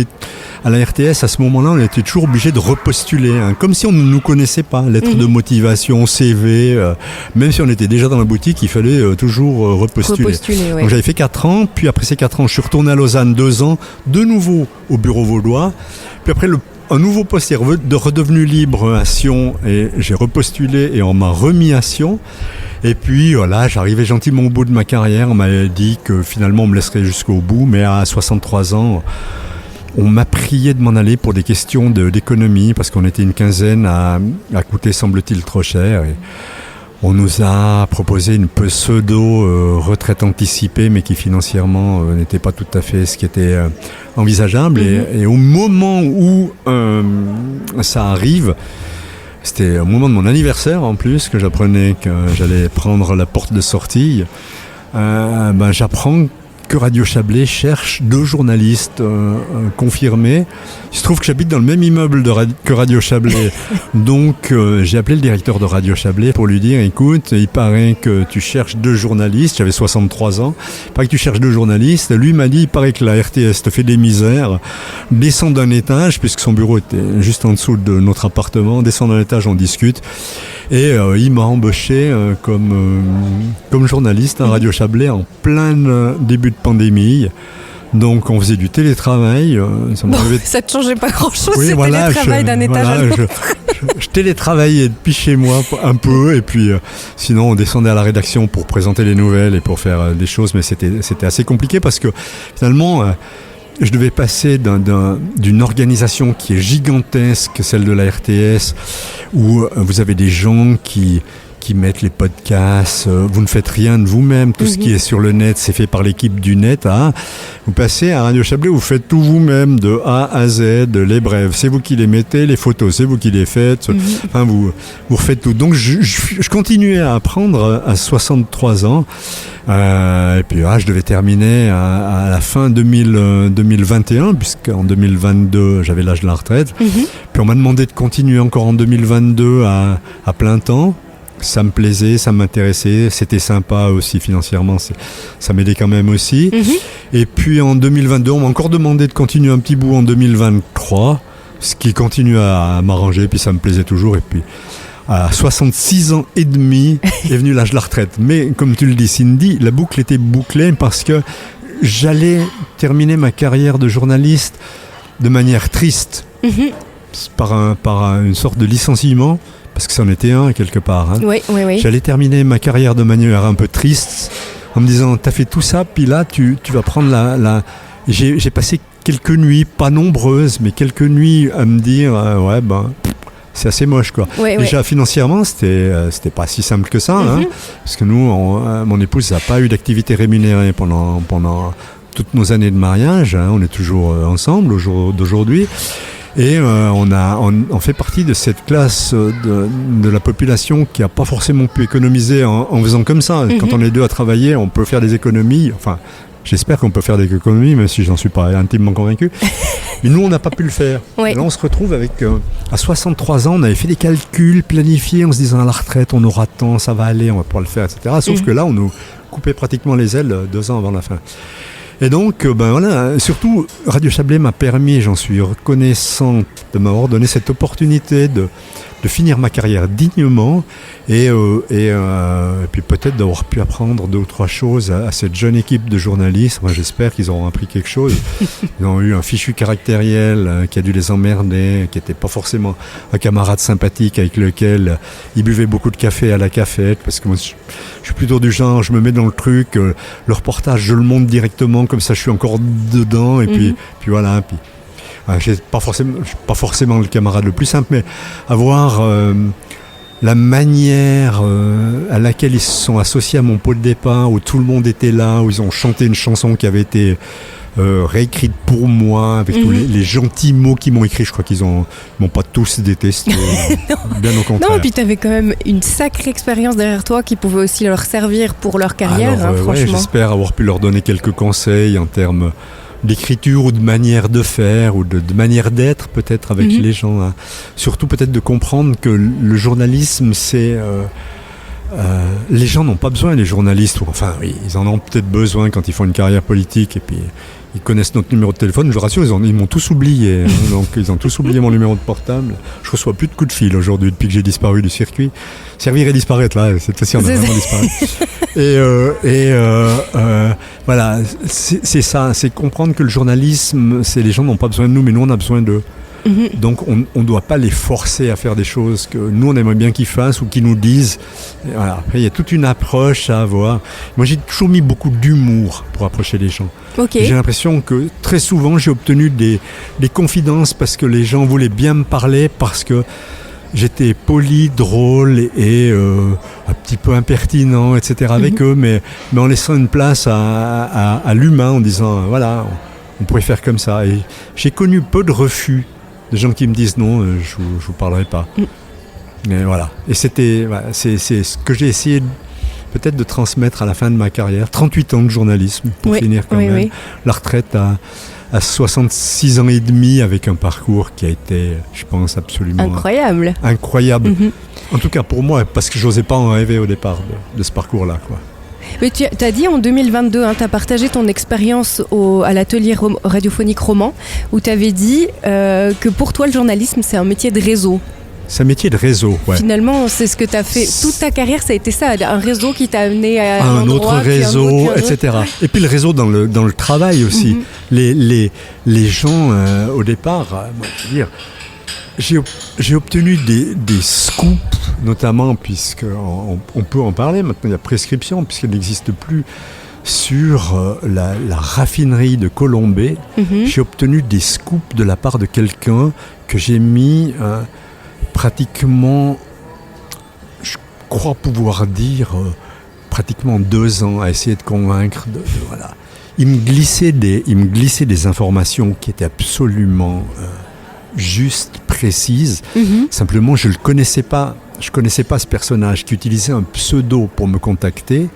à la RTS, à ce moment-là, on était toujours obligé de repostuler, comme si on ne nous connaissait pas. Lettre de motivation, CV, même si on était déjà dans la boutique, il fallait toujours repostuler. Donc j'avais fait 4 ans, puis après ces 4 ans, je suis retourné à Lausanne 2 ans, de nouveau au bureau vaudois. Puis après, un nouveau poste est redevenu libre à Sion et j'ai repostulé et on m'a remis à Sion. Et puis voilà, j'arrivais gentiment au bout de ma carrière. On m'avait dit que finalement on me laisserait jusqu'au bout, mais à 63 ans, on m'a prié de m'en aller pour des questions d'économie parce qu'on était une quinzaine à coûter, semble-t-il, trop cher. Et on nous a proposé une pseudo retraite anticipée, mais qui financièrement n'était pas tout à fait ce qui était envisageable. Et au moment où ça arrive, c'était au moment de mon anniversaire en plus que j'apprenais que j'allais prendre la porte de sortie. J'apprends que Radio Chablais cherche 2 journalistes confirmés. Il se trouve que j'habite dans le même immeuble que Radio Chablais. Donc j'ai appelé le directeur de Radio Chablais pour lui dire, écoute, il paraît que tu cherches 2 journalistes. J'avais 63 ans. Il paraît que tu cherches 2 journalistes. Lui m'a dit, il paraît que la RTS te fait des misères. Descends d'un étage, puisque son bureau était juste en dessous de notre appartement. Descends d'un étage, on discute. Et il m'a embauché comme journaliste à Radio Chablais en plein début de pandémie. Donc on faisait du télétravail. Ça te changeait pas grand-chose, oui, ce télétravail d'un étage à l'autre. Je télétravaillais depuis chez moi un peu et puis sinon on descendait à la rédaction pour présenter les nouvelles et pour faire des choses, mais c'était assez compliqué parce que finalement je devais passer d'une organisation qui est gigantesque, celle de la RTS, où vous avez des gens qui mettent les podcasts, vous ne faites rien de vous-même, tout ce qui est sur le net, c'est fait par l'équipe du net. Vous passez à Radio Chablais, vous faites tout vous-même, de A à Z, les brèves, c'est vous qui les mettez, les photos, c'est vous qui les faites, enfin vous refaites tout. Donc je continuais à apprendre à 63 ans, et puis je devais terminer à la fin 2021, puisqu'en 2022 j'avais l'âge de la retraite, puis on m'a demandé de continuer encore en 2022 à plein temps. Ça me plaisait, ça m'intéressait, c'était sympa aussi financièrement, ça m'aidait quand même aussi. Et puis en 2022, on m'a encore demandé de continuer un petit bout en 2023, ce qui continue à m'arranger, puis ça me plaisait toujours. Et puis à 66 ans et demi est venu l'âge de la retraite. Mais comme tu le dis Cindy, la boucle était bouclée parce que j'allais terminer ma carrière de journaliste de manière triste, par une sorte de licenciement. Parce que c'en était un quelque part. Oui. J'allais terminer ma carrière de manière un peu triste, en me disant, t'as fait tout ça, puis là, tu vas prendre J'ai passé quelques nuits, pas nombreuses, mais quelques nuits à me dire, c'est assez moche, quoi. Déjà, financièrement, c'était pas si simple que ça, parce que nous, mon épouse n'a pas eu d'activité rémunérée pendant toutes nos années de mariage. On est toujours ensemble au jour d'aujourd'hui. Et on fait partie de cette classe de la population qui n'a pas forcément pu économiser en faisant comme ça. Quand on est 2 à travailler, on peut faire des économies. Enfin, j'espère qu'on peut faire des économies, même si j'en suis pas intimement convaincu. Mais nous, on n'a pas pu le faire. Et là, on se retrouve avec... à 63 ans, on avait fait des calculs planifiés en se disant à la retraite, on aura tant, ça va aller, on va pouvoir le faire, etc. Sauf que là, on nous coupait pratiquement les ailes 2 ans avant la fin. Et donc, surtout, Radio Chablais m'a permis, j'en suis reconnaissant, de m'avoir donné cette opportunité de finir ma carrière dignement et puis peut-être d'avoir pu apprendre 2 ou 3 choses à cette jeune équipe de journalistes. Moi, j'espère qu'ils auront appris quelque chose. Ils ont eu un fichu caractériel qui a dû les emmerder, qui n'était pas forcément un camarade sympathique avec lequel ils buvaient beaucoup de café à la cafette, parce que moi, je suis plutôt du genre, je me mets dans le truc, le reportage, je le monte directement, comme ça je suis encore dedans, et puis voilà, je suis pas forcément le camarade le plus simple, mais avoir la manière à laquelle ils se sont associés à mon pot de départ, où tout le monde était là, où ils ont chanté une chanson qui avait été réécrite pour moi, avec tous les gentils mots qu'ils m'ont écrits. Je crois qu'ils m'ont pas tous détesté, bien au contraire. Non, et puis tu avais quand même une sacrée expérience derrière toi qui pouvait aussi leur servir pour leur carrière. Alors, franchement. J'espère avoir pu leur donner quelques conseils en termes d'écriture ou de manière de faire ou de manière d'être peut-être avec les gens. Surtout peut-être de comprendre que le journalisme, c'est... les gens n'ont pas besoin des journalistes, enfin oui, ils en ont peut-être besoin quand ils font une carrière politique et puis ils connaissent notre numéro de téléphone. Je vous rassure, ils m'ont tous oublié, donc ils ont tous oublié mon numéro de portable. Je reçois plus de coups de fil aujourd'hui depuis que j'ai disparu du circuit. Servir et disparaître, là, cette fois-ci on a vraiment disparu. Voilà, c'est ça, c'est comprendre que le journalisme, les gens n'ont pas besoin de nous, mais nous on a besoin d'eux. Donc on ne doit pas les forcer à faire des choses que nous on aimerait bien qu'ils fassent ou qu'ils nous disent. Et voilà. Après il y a toute une approche à avoir. Moi j'ai toujours mis beaucoup d'humour pour approcher les gens. Okay. J'ai l'impression que très souvent j'ai obtenu des confidences parce que les gens voulaient bien me parler, parce que j'étais poli, drôle et un petit peu impertinent, etc. avec eux, mais en laissant une place à l'humain, en disant voilà, on pourrait faire comme ça. Et j'ai connu peu de refus de gens qui me disent non, je vous parlerai pas. Mais voilà. Et c'est ce que j'ai essayé peut-être de transmettre à la fin de ma carrière. 38 ans de journalisme pour finir quand même. Oui. La retraite à 66 ans et demi, avec un parcours qui a été, je pense, absolument incroyable. En tout cas pour moi, parce que j'osais pas en rêver au départ de ce parcours-là, quoi. Mais tu as dit en 2022, tu as partagé ton expérience à l'atelier radiophonique Roman, où tu avais dit que pour toi le journalisme c'est un métier de réseau. C'est un métier de réseau, ouais. Finalement, c'est ce que tu as fait. Toute ta carrière, ça a été ça, un réseau qui t'a amené à un autre réseau, etc. Et puis le réseau dans le travail aussi. Les gens, au départ, moi, je veux dire, j'ai obtenu des scoops, notamment, puisqu'on peut en parler, maintenant il y a prescription, puisqu'elle n'existe plus, sur la raffinerie de Colombey. J'ai obtenu des scoops de la part de quelqu'un que j'ai mis... pratiquement, je crois pouvoir dire, pratiquement 2 ans à essayer de convaincre. Voilà. Il me glissait des informations qui étaient absolument justes, précises. Simplement, je ne connaissais pas ce personnage qui utilisait un pseudo pour me contacter.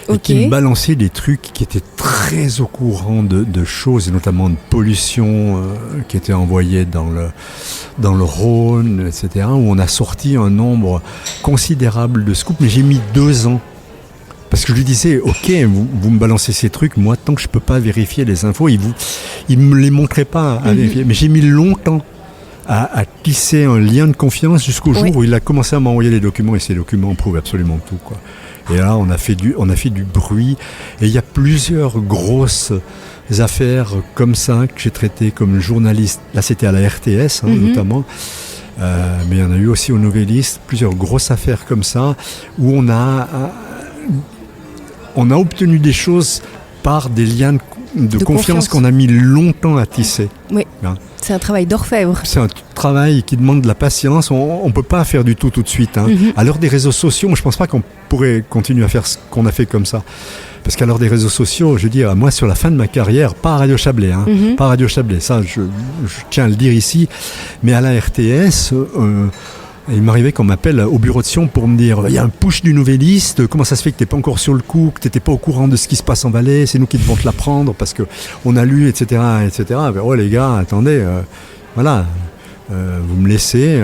Et qui me balançait des trucs qui étaient très au courant de choses, et notamment de pollution qui était envoyée dans le Rhône, etc., où on a sorti un nombre considérable de scoops, mais j'ai mis 2 ans. Parce que je lui disais, ok, vous me balancez ces trucs, moi, tant que je ne peux pas vérifier les infos, il ne me les montrait pas à vérifier. Mais j'ai mis longtemps à tisser un lien de confiance jusqu'au jour où il a commencé à m'envoyer les documents, et ces documents prouvent absolument tout, quoi. Et là, on a fait du bruit. Et il y a plusieurs grosses affaires comme ça que j'ai traitées comme journaliste. Là, c'était à la RTS, notamment. Mais il y en a eu aussi au Nouvelliste. Plusieurs grosses affaires comme ça, où on a obtenu des choses par des liens de confiance qu'on a mis longtemps à tisser. Oui. Hein. C'est un travail d'orfèvre. C'est un travail qui demande de la patience. On ne peut pas faire du tout de suite. Hein. À l'heure des réseaux sociaux, je ne pense pas qu'on pourrait continuer à faire ce qu'on a fait comme ça. Parce qu'à l'heure des réseaux sociaux, je veux dire, moi, sur la fin de ma carrière, pas à Radio Chablais, pas à Radio Chablais, ça, je tiens à le dire ici, mais à la RTS... il m'arrivait qu'on m'appelle au bureau de Sion pour me dire il y a un push du Nouvelliste, comment ça se fait que tu n'es pas encore sur le coup, que tu n'étais pas au courant de ce qui se passe en Valais, c'est nous qui devons te l'apprendre parce qu'on a lu, etc. etc. Ben, oh les gars, attendez, voilà, vous me laissez,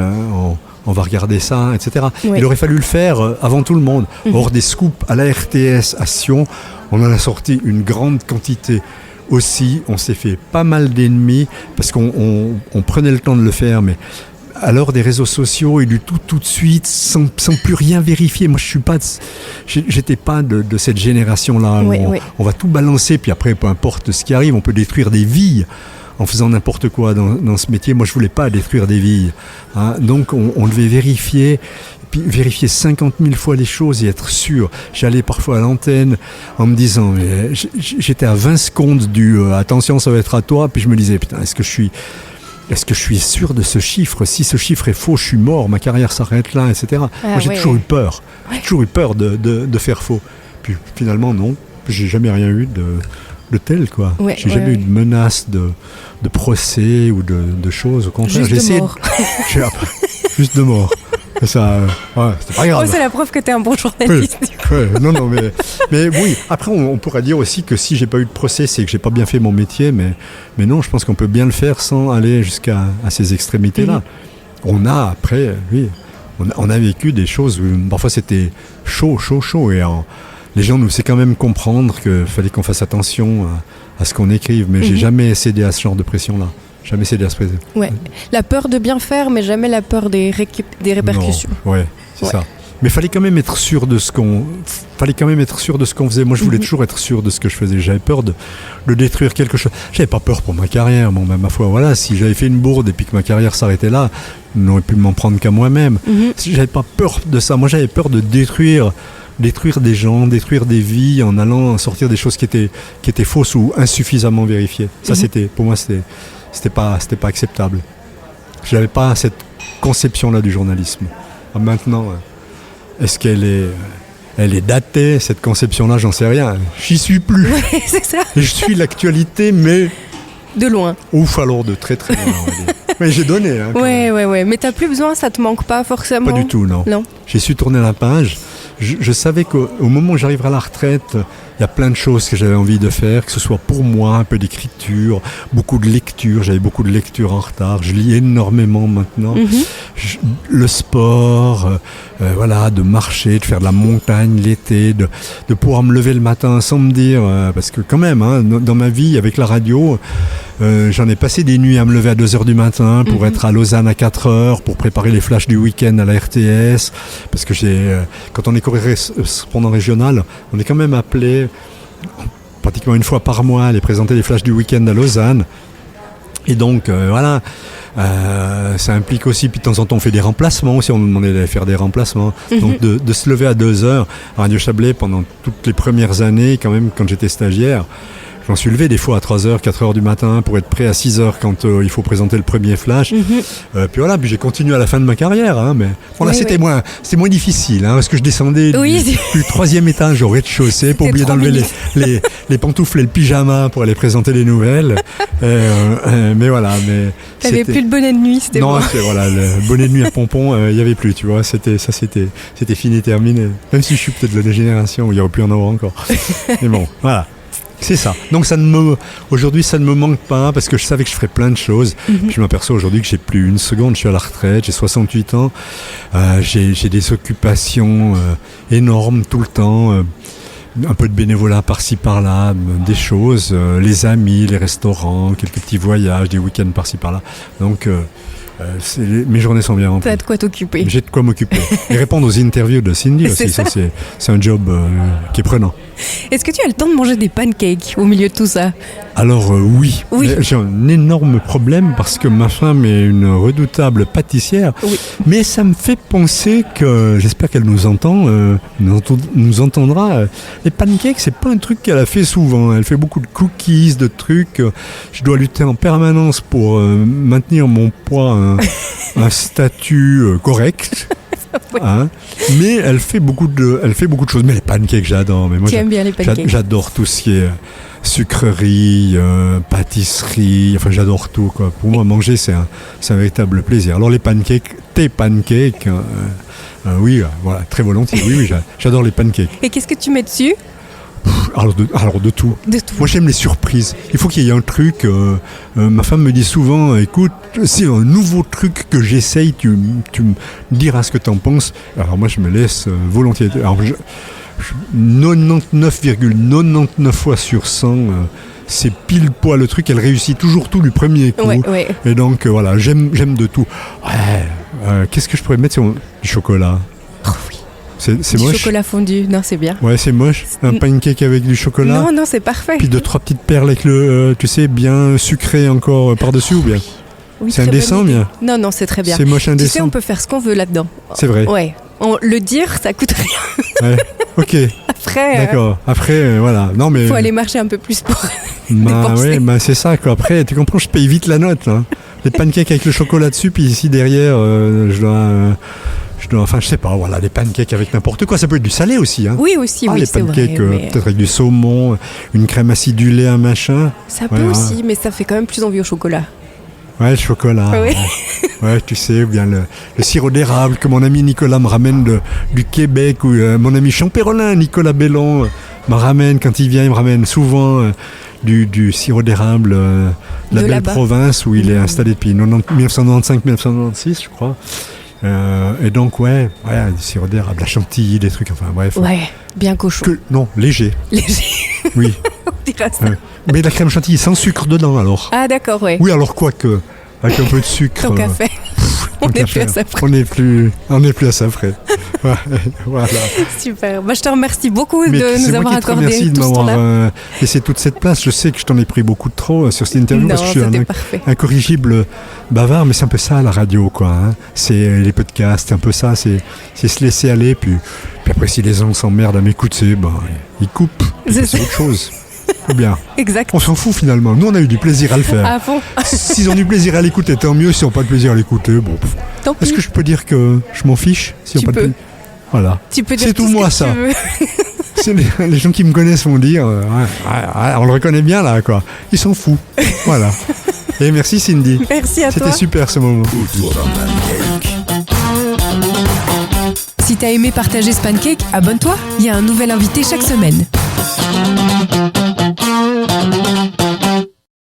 on va regarder ça, etc. Oui. Il aurait fallu le faire avant tout le monde. Or, des scoops à la RTS à Sion, on en a sorti une grande quantité. Aussi, on s'est fait pas mal d'ennemis parce qu'on prenait le temps de le faire, mais à l'heure des réseaux sociaux et du tout de suite, sans plus rien vérifier. Moi, j'étais pas de cette génération-là. On va tout balancer, puis après, peu importe ce qui arrive, on peut détruire des vies en faisant n'importe quoi dans ce métier. Moi, je voulais pas détruire des vies. Hein. Donc, on devait vérifier, puis vérifier 50 000 fois les choses et être sûr. J'allais parfois à l'antenne en me disant, mais j'étais à 20 secondes du « attention, ça va être à toi », puis je me disais, putain, est-ce que je suis sûr de ce chiffre ? Si ce chiffre est faux, je suis mort, ma carrière s'arrête là, etc. Moi, j'ai toujours eu peur. J'ai toujours eu peur de faire faux. Puis finalement, non. J'ai jamais rien eu de tel, quoi. J'ai jamais eu de menace de procès ou de choses. Au contraire, juste de mort. Juste de mort. Ça, c'est pas grave. C'est la preuve que t'es un bon journaliste. Non, mais oui. Après, on pourrait dire aussi que si j'ai pas eu de procès, c'est que j'ai pas bien fait mon métier. Mais non, je pense qu'on peut bien le faire sans aller jusqu'à ces extrémités-là. On a après, on a vécu des choses où parfois c'était chaud. Et les gens nous faisaient quand même comprendre qu'il fallait qu'on fasse attention à ce qu'on écrive. Mais j'ai jamais cédé à ce genre de pression-là. Jamais cédé à ce pression. Ouais. La peur de bien faire, mais jamais la peur des répercussions. Non, c'est ça. Mais fallait quand même être sûr de ce qu'on faisait. Moi, je voulais toujours être sûr de ce que je faisais. J'avais peur de détruire quelque chose. J'avais pas peur pour ma carrière. Bon, ben, ma foi, voilà, si j'avais fait une bourde et puis que ma carrière s'arrêtait là, on n'aurait pu m'en prendre qu'à moi-même. J'avais pas peur de ça. Moi, j'avais peur de détruire des gens, détruire des vies en allant sortir des choses qui étaient fausses ou insuffisamment vérifiées. Ça, pour moi, c'était pas acceptable. J'avais pas cette conception-là du journalisme. Maintenant, est-ce qu'elle est datée, cette conception-là, j'en sais rien. J'y suis plus. Ouais, c'est ça. Je suis l'actualité, mais... De loin. Ouf, alors de très très loin, on va dire. Mais j'ai donné. Hein, ouais. Mais t'as plus besoin, ça te manque pas forcément. Pas du tout, non. J'ai su tourner la page. Je savais qu'au moment où j'arriverai à la retraite, il y a plein de choses que j'avais envie de faire, que ce soit pour moi, un peu d'écriture, beaucoup de lecture. J'avais beaucoup de lecture en retard. Je lis énormément maintenant. Le sport, voilà, de marcher, de faire de la montagne l'été, de pouvoir me lever le matin sans me dire... parce que quand même, hein, dans ma vie, avec la radio... j'en ai passé des nuits à me lever à 2h du matin pour être à Lausanne à 4h, pour préparer les flashs du week-end à la RTS, parce que quand on est correspondant régional, on est quand même appelé pratiquement une fois par mois à aller présenter les flashs du week-end à Lausanne. Et donc, voilà, ça implique aussi, puis de temps en temps on fait des remplacements aussi, on nous demandait d'aller faire des remplacements. Donc de se lever à 2h, à Radio Chablais pendant toutes les premières années, quand même, quand j'étais stagiaire, j'en suis levé des fois à 3h, 4h du matin pour être prêt à 6h quand il faut présenter le premier flash. Puis voilà, puis j'ai continué à la fin de ma carrière. Hein, mais bon, là, c'était moins difficile hein, parce que je descendais du 3e étage au rez-de-chaussée pour oublier d'enlever les pantoufles et le pyjama pour aller présenter les nouvelles. Mais voilà. T'avais plus le bonnet de nuit, c'était bon. Non, voilà, le bonnet de nuit à pompons, il n'y avait plus, tu vois. C'était fini, terminé. Même si je suis peut-être de la génération où il y aurait pu en avoir encore. Mais bon, voilà. C'est ça. Donc aujourd'hui, ça ne me manque pas parce que je savais que je ferais plein de choses. Puis je m'aperçois aujourd'hui que j'ai plus une seconde. Je suis à la retraite, j'ai 68 ans. J'ai des occupations énormes tout le temps. Un peu de bénévolat par-ci par-là, des choses, les amis, les restaurants, quelques petits voyages, des week-ends par-ci par-là. Donc mes journées sont bien remplies. T'as de quoi t'occuper. J'ai de quoi m'occuper. Et répondre aux interviews de Cindy aussi, c'est un job qui est prenant. Est-ce que tu as le temps de manger des pancakes au milieu de tout ça ? Alors oui. J'ai un énorme problème parce que ma femme est une redoutable pâtissière. Mais ça me fait penser que, j'espère qu'elle nous entend, nous entendra. Les pancakes, c'est pas un truc qu'elle a fait souvent. Elle fait beaucoup de cookies, de trucs. Je dois lutter en permanence pour maintenir mon poids un statut correct. Hein, mais elle fait beaucoup de choses. Mais les pancakes, j'adore. Mais moi, tu aimes bien les pancakes. J'adore tout ce qui est sucrerie, pâtisserie. Enfin, j'adore tout, quoi. Pour moi, manger, c'est un véritable plaisir. Alors, tes pancakes, oui, voilà, très volontiers. Oui, j'adore les pancakes. Et qu'est-ce que tu mets dessus ? Alors de tout. Moi j'aime les surprises. Il faut qu'il y ait un truc. Ma femme me dit souvent, écoute, c'est un nouveau truc que j'essaye, tu me diras ce que tu en penses. Alors moi je me laisse volontiers. Alors 99,99 fois sur 100, c'est pile poil le truc. Elle réussit toujours tout du premier coup. Ouais. Et donc voilà, j'aime de tout. Qu'est-ce que je pourrais mettre sur du chocolat ? Oh oui. C'est moche. Du chocolat fondu, non, c'est bien. Ouais, c'est moche. Un pancake avec du chocolat. Non, c'est parfait. Puis 2-3 petites perles avec le, tu sais, bien sucré encore par-dessus ou bien. Oui, c'est indécent, bien. Non, c'est très bien. C'est moche, indécent. Tu sais, on peut faire ce qu'on veut là-dedans. C'est vrai. Ouais. Le dire, ça coûte rien. Ouais. Ok. Après. D'accord. Après, voilà. Non mais. Faut aller marcher un peu plus pour. C'est ça quoi. Après, tu comprends, je paye vite la note. Hein. Les pancakes avec le chocolat dessus, puis ici derrière, je dois, enfin je sais pas, voilà, des pancakes avec n'importe quoi, ça peut être du salé aussi. Hein. Oui, aussi, les pancakes, peut-être avec du saumon, une crème acidulée, un machin. Ça peut aussi, mais ça fait quand même plus envie au chocolat. Ouais, le chocolat. Oui. Ouais, tu sais, ou bien le sirop d'érable que mon ami Nicolas me ramène du Québec, ou mon ami Champérolin, Nicolas Bellon, me ramène, quand il vient, il me ramène souvent du sirop d'érable de la belle province où il est installé depuis 1995-1996, je crois. Et donc, du sirop d'érable, la chantilly, des trucs, enfin bref. Ouais, bien cochon. Non, léger. Léger. Oui. On dira ça. Mais la crème chantilly sans sucre dedans, alors. Ah, d'accord, ouais. Oui, alors quoi que, avec un peu de sucre. Ton café. On n'est plus à ça près. On n'est plus à ça près. Voilà. Super. Je te remercie beaucoup Mais de nous avoir accordé merci de tout ce temps-là. m'avoir laissé toute cette place. Je sais que je t'en ai pris beaucoup trop sur cette interview Non, parce que je suis c'était parfait. incorrigible bavard, mais c'est un peu ça la radio, quoi. Hein. C'est les podcasts, c'est un peu ça, c'est se laisser aller. Puis après, si les gens s'emmerdent à m'écouter, ils coupent. C'est autre chose. Ou bien. Exact. On s'en fout finalement. Nous, on a eu du plaisir à le faire. À fond. S'ils ont du plaisir à l'écouter, tant mieux. S'ils n'ont pas de plaisir à l'écouter, Tant pis. Est-ce que je peux dire que je m'en fiche Tu peux. Voilà. Tu peux dire C'est tout ce moi, que ça. tu veux. C'est les gens qui me connaissent vont dire on le reconnaît bien là, quoi. Ils s'en foutent. Voilà. Et merci Cindy. Merci à toi. C'était super ce moment. Autour d'un pancake. Si t'as aimé partager ce pancake, abonne-toi. Il y a un nouvel invité chaque semaine.